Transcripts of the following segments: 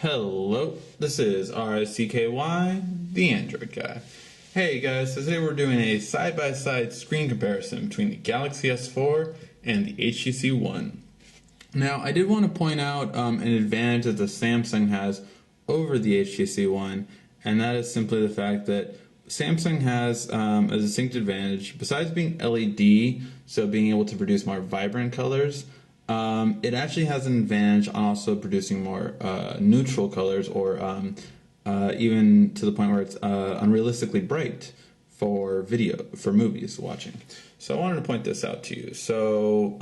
Hello, this is RSCKY, the Android guy. Hey guys, so today we're doing a side-by-side screen comparison between the Galaxy S4 and the HTC One. Now, I did want to point out an advantage that the Samsung has over the HTC One, and that is simply the fact that Samsung has a distinct advantage. Besides being LED, so being able to produce more vibrant colors, it actually has an advantage on also producing more neutral colors, or even to the point where it's unrealistically bright for movies watching. So I wanted to point this out to you. So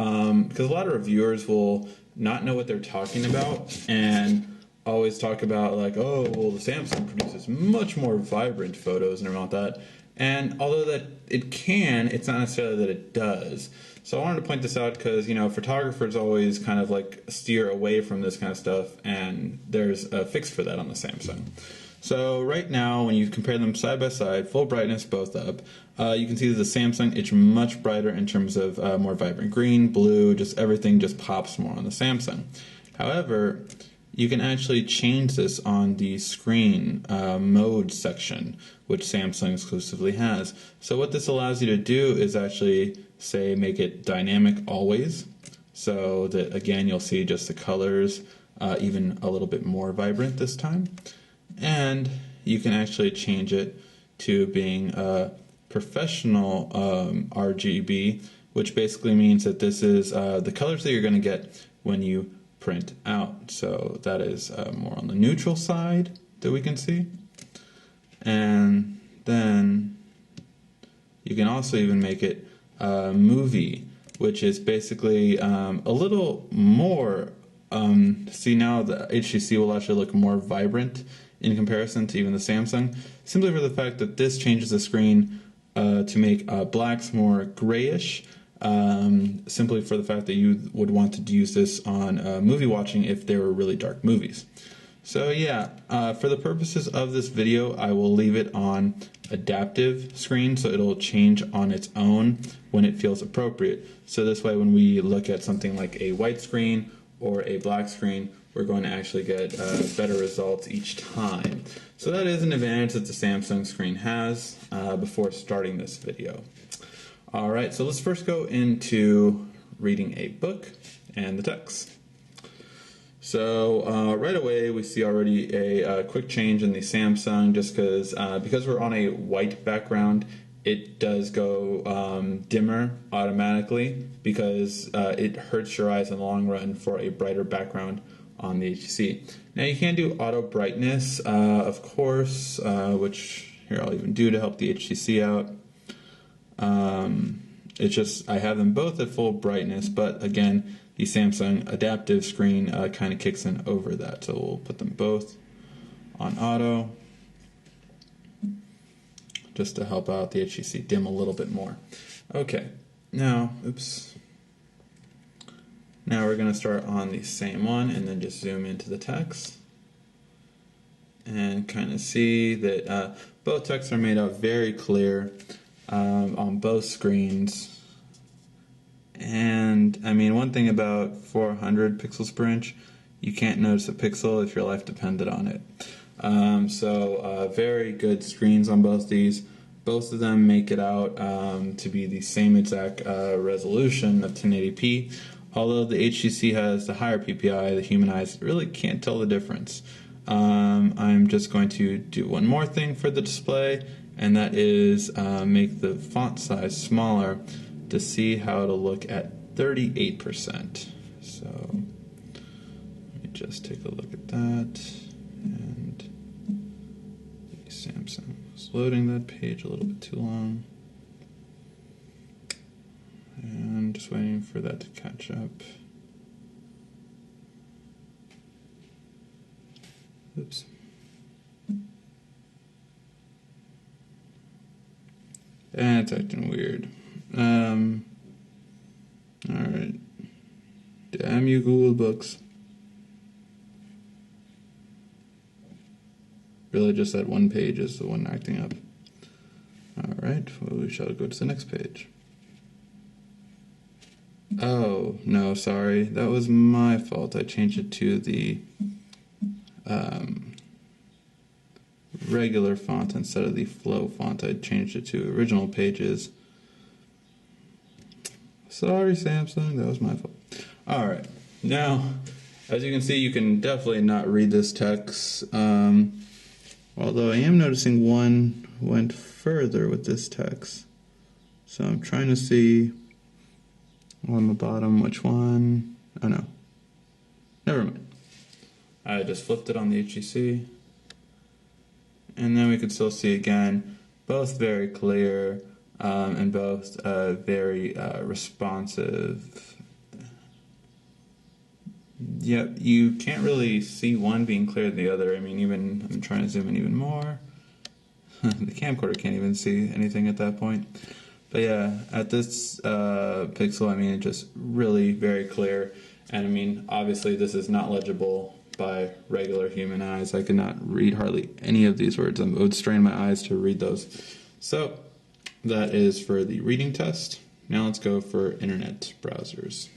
because a lot of reviewers will not know what they're talking about and always talk about like, oh, well, the Samsung produces much more vibrant photos and all that. And although that it can, it's not necessarily that it does. So I wanted to point this out because, photographers always kind of like steer away from this kind of stuff, and there's a fix for that on the Samsung. So right now, when you compare them side by side, full brightness both up, you can see that the Samsung, it's much brighter in terms of more vibrant green, blue, just everything just pops more on the Samsung. However, you can actually change this on the screen mode section, which Samsung exclusively has. So what this allows you to do is actually, say, make it dynamic always, so that again you'll see just the colors even a little bit more vibrant this time. And you can actually change it to being professional RGB, which basically means that this is the colors that you're going to get when you print out. So that is more on the neutral side that we can see. And then you can also even make it movie, which is basically a little more, see, now the HTC will actually look more vibrant in comparison to even the Samsung, simply for the fact that this changes the screen to make blacks more grayish, simply for the fact that you would want to use this on movie watching if there were really dark movies. So yeah, for the purposes of this video, I will leave it on adaptive screen, so it'll change on its own when it feels appropriate. So this way, when we look at something like a white screen or a black screen, we're going to actually get better results each time. So that is an advantage that the Samsung screen has before starting this video. Alright, so let's first go into reading a book and the text. So right away we see already a quick change in the Samsung, just because we're on a white background, it does go dimmer automatically because it hurts your eyes in the long run for a brighter background on the HTC. Now you can do auto brightness, of course, which here I'll even do to help the HTC out. It's just I have them both at full brightness, but again, the Samsung adaptive screen kind of kicks in over that. So we'll put them both on auto just to help out the HTC dim a little bit more. Okay, now, now we're going to start on the same one and then just zoom into the text and kind of see that both texts are made out very clear on both screens. And I mean, one thing about 400 pixels per inch, you can't notice a pixel if your life depended on it. So very good screens on both these. Both of them make it out to be the same exact resolution of 1080p. Although the HTC has the higher PPI, the human eyes really can't tell the difference. I'm just going to do one more thing for the display, and that is make the font size smaller to see how it'll look at 38%. So let me just take a look at that. And the Samsung was loading that page a little bit too long. And just waiting for that to catch up. Oops. And it's acting weird. Alright. Damn you, Google Books. Really, just that one page is the one acting up. Alright, well, we shall go to the next page. Oh, no, sorry. That was my fault. I changed it to the regular font instead of the flow font. I changed it to original pages. Sorry, Samsung, that was my fault. Alright, now, as you can see, you can definitely not read this text. Although I am noticing one went further with this text. So I'm trying to see on the bottom which one. Oh no. Never mind. I just flipped it on the HTC. And then we can still see again, both very clear and both very responsive. Yep, you can't really see one being clearer than the other. I mean, even I'm trying to zoom in even more. The camcorder can't even see anything at that point. But yeah, at this pixel, I mean, it's just really very clear. And I mean, obviously this is not legible by regular human eyes. I could not read hardly any of these words. I would strain my eyes to read those. So that is for the reading test. Now let's go for internet browsers.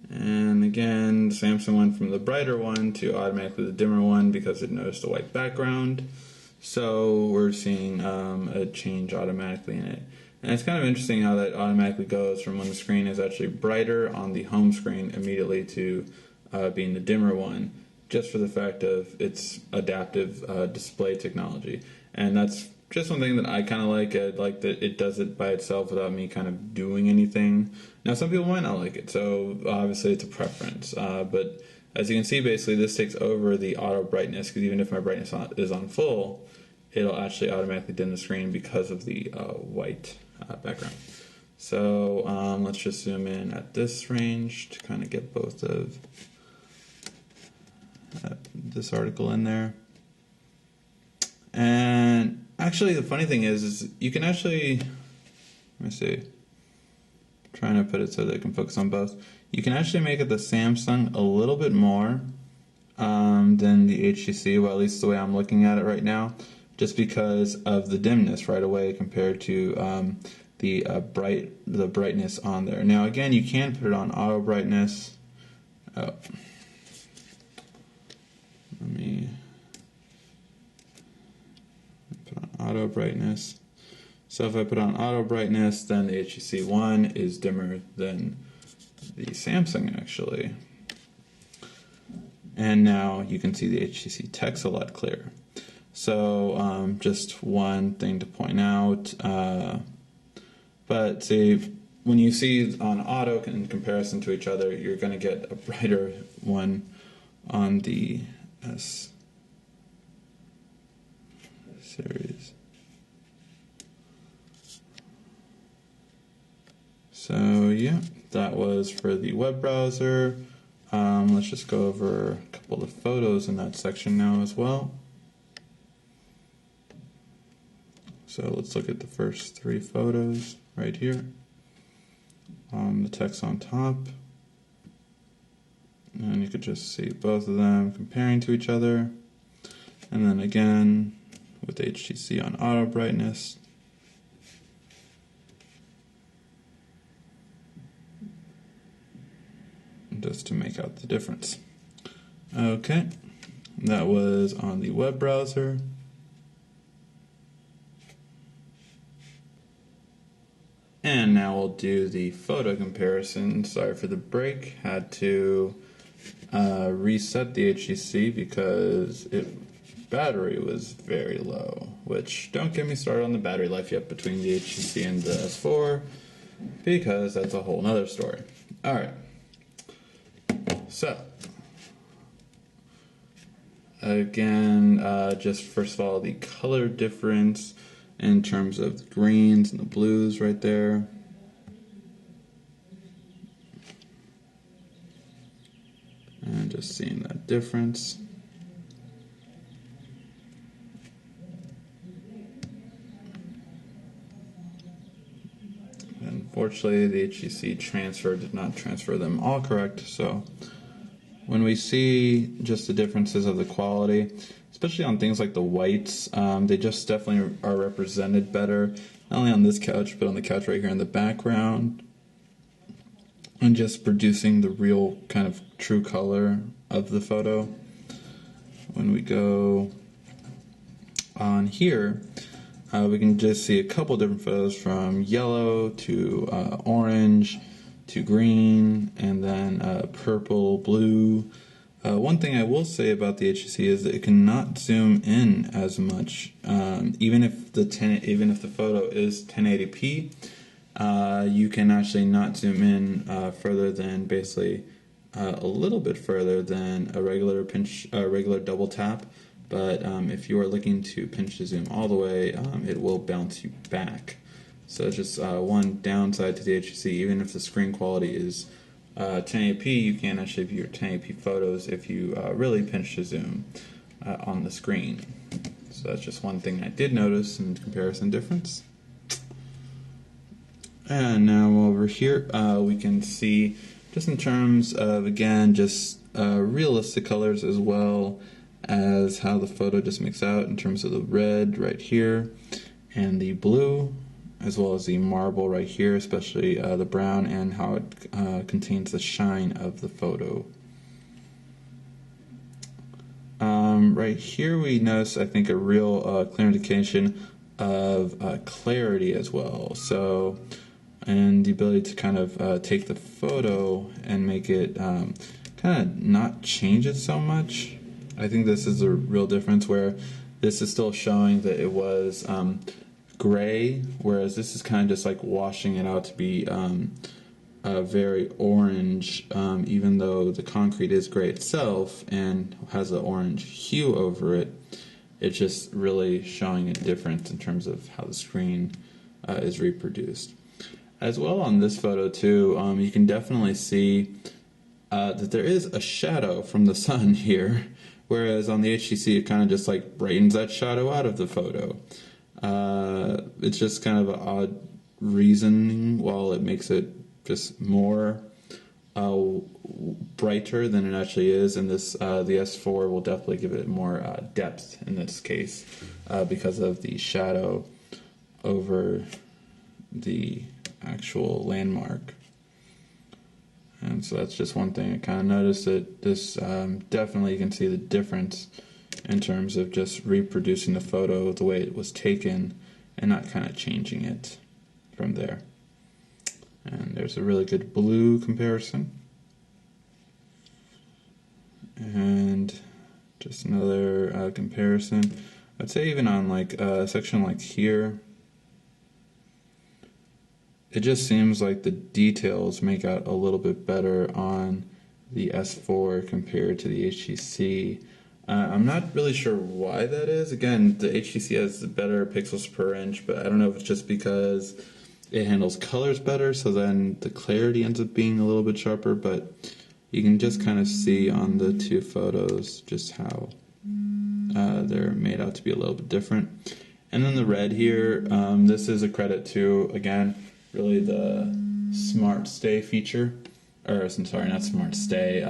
And again, Samsung went from the brighter one to automatically the dimmer one because it noticed a white background. So we're seeing a change automatically in it. And it's kind of interesting how that automatically goes from when the screen is actually brighter on the home screen immediately to being the dimmer one, just for the fact of its adaptive display technology. And that's just one thing that I kind of like. I like that it does it by itself without me kind of doing anything. Now, some people might not like it, so obviously it's a preference. But as you can see, basically this takes over the auto brightness, because even if my brightness is on full, it'll actually automatically dim the screen because of the white background. So let's just zoom in at this range to kind of get both of this article in there. And actually, the funny thing is you can actually, let me see, I'm trying to put it so that it can focus on both. You can actually make it the Samsung a little bit more than the HTC, well, at least the way I'm looking at it right now, just because of the dimness right away compared to the brightness on there. Now, again, you can put it on auto brightness. Oh. Let me put on auto brightness. So if I put on auto brightness, then the HTC One is dimmer than the Samsung actually. And now you can see the HTC text a lot clearer. So just one thing to point out. But see, when you see on auto in comparison to each other, you're going to get a brighter one on the S series. So yeah, that was for the web browser. Let's just go over a couple of photos in that section now as well. So let's look at the first three photos right here. The text on top. And you could just see both of them comparing to each other. And then again, with HTC on auto brightness. Just to make out the difference. Okay, that was on the web browser. And now we'll do the photo comparison. Sorry for the break. Had to reset the HTC because battery was very low. Which, don't get me started on the battery life yet between the HTC and the S4, because that's a whole nother story. Alright. So, again, just first of all, the color difference in terms of the greens and the blues right there. And just seeing that difference. Unfortunately, the HTC transfer did not transfer them all correct, so when we see just the differences of the quality, especially on things like the whites, they just definitely are represented better, not only on this couch, but on the couch right here in the background, and just producing the real kind of true color of the photo. When we go on here, we can just see a couple different photos from yellow to orange to green, and then purple, blue. One thing I will say about the HTC is that it cannot zoom in as much, even if the photo is 1080p. You can actually not zoom in further than basically a little bit further than a regular double tap. But if you are looking to pinch to zoom all the way, it will bounce you back. So it's just one downside to the HTC. Even if the screen quality is 1080p, you can't actually view your 1080p photos if you really pinch to zoom on the screen. So that's just one thing I did notice in comparison difference. And now over here, we can see just in terms of, again, just realistic colors as well as how the photo just makes out in terms of the red right here and the blue, as well as the marble right here, especially the brown, and how it contains the shine of the photo. Right here we notice, I think, a real clear indication of clarity as well. So, and the ability to kind of take the photo and make it kind of not change it so much. I think this is a real difference, where this is still showing that it was gray, whereas this is kind of just like washing it out to be very orange, even though the concrete is gray itself and has an orange hue over it. It's just really showing a difference in terms of how the screen is reproduced. As well on this photo too, you can definitely see that there is a shadow from the sun here, whereas on the HTC it kind of just like brightens that shadow out of the photo. It's just kind of an odd reasoning, while it makes it just more brighter than it actually is. And this the S4 will definitely give it more depth in this case because of the shadow over the actual landmark. And so that's just one thing I kind of noticed, that this definitely you can see the difference in terms of just reproducing the photo the way it was taken and not kind of changing it from there. And there's a really good blue comparison. And just another comparison. I'd say even on like a section like here, it just seems like the details make out a little bit better on the S4 compared to the HTC. I'm not really sure why that is. Again, the HTC has better pixels per inch, but I don't know if it's just because it handles colors better, so then the clarity ends up being a little bit sharper, but you can just kind of see on the two photos just how they're made out to be a little bit different. And then the red here, this is a credit to, again, really the Smart Stay feature, or sorry, not Smart Stay,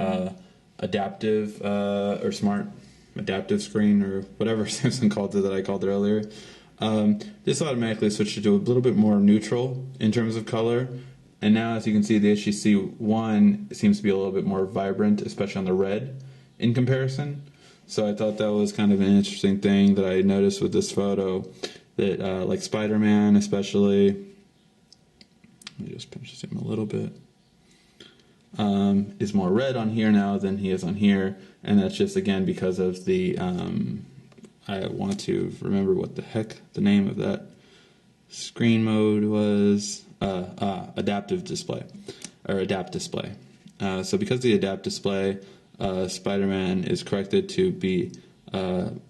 adaptive or Smart Adaptive Screen, or whatever Samsung called it that I called it earlier. This automatically switched it to a little bit more neutral in terms of color, and now as you can see, the HTC One seems to be a little bit more vibrant, especially on the red in comparison. So I thought that was kind of an interesting thing that I noticed with this photo, that like Spider-Man especially, let me just pinch him a little bit, is more red on here now than he is on here, and that's just again because of the I want to remember what the heck the name of that screen mode was, adaptive display, or adapt display. So because of the adapt display, Spider-Man is corrected to be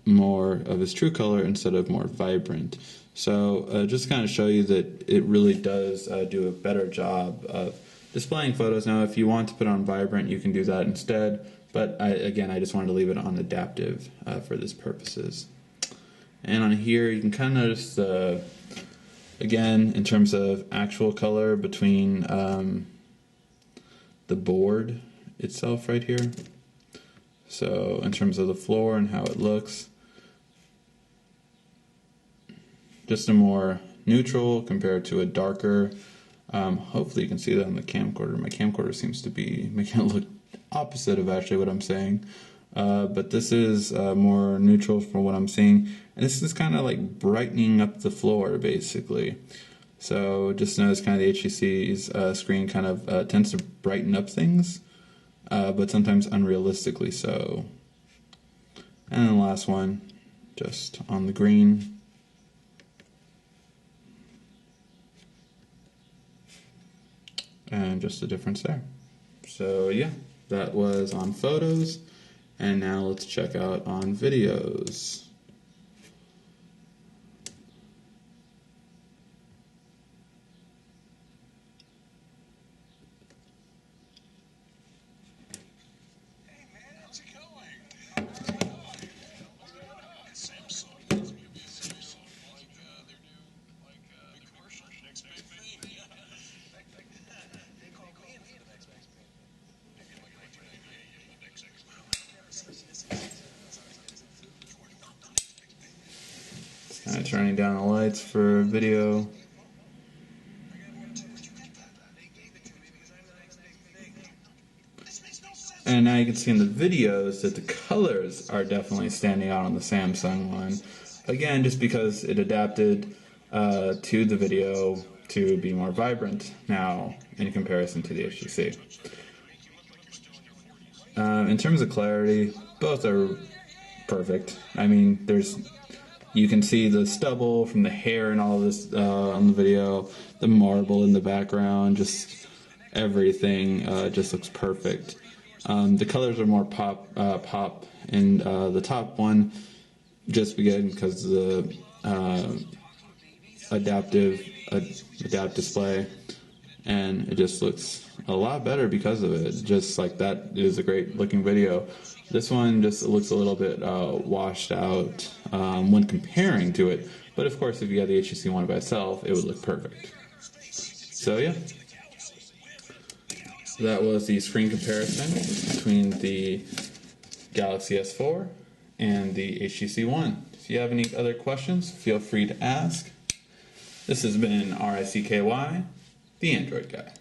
more of his true color instead of more vibrant. So just to kind of show you that it really does do a better job of displaying photos. Now if you want to put on vibrant, you can do that instead, but I just wanted to leave it on adaptive for this purposes. And on here you can kind of notice the, again, in terms of actual color between the board itself right here. So in terms of the floor and how it looks, just a more neutral compared to a darker. Hopefully you can see that on the camcorder. My camcorder seems to be making it look opposite of actually what I'm saying. But this is more neutral from what I'm seeing. And this is kind of like brightening up the floor basically. So just notice kind of the HTC's screen kind of tends to brighten up things, but sometimes unrealistically so. And then the last one, just on the green. And just the difference there. So yeah, that was on photos. And now let's check out on videos. Kind of turning down the lights for video. And now you can see in the videos that the colors are definitely standing out on the Samsung one. Again, just because it adapted to the video to be more vibrant now in comparison to the HTC. In terms of clarity, both are perfect. I mean, you can see the stubble from the hair and all of this on the video, the marble in the background, just everything just looks perfect. The colors are more pop in the top one, just because of the adaptive display, and it just looks a lot better because of it. Just like that is a great looking video. This one just looks a little bit washed out when comparing to it, but of course if you got the HTC One by itself, it would look perfect. So yeah, that was the screen comparison between the Galaxy S4 and the HTC One. If you have any other questions, feel free to ask. This has been RICKY, the Android Guy.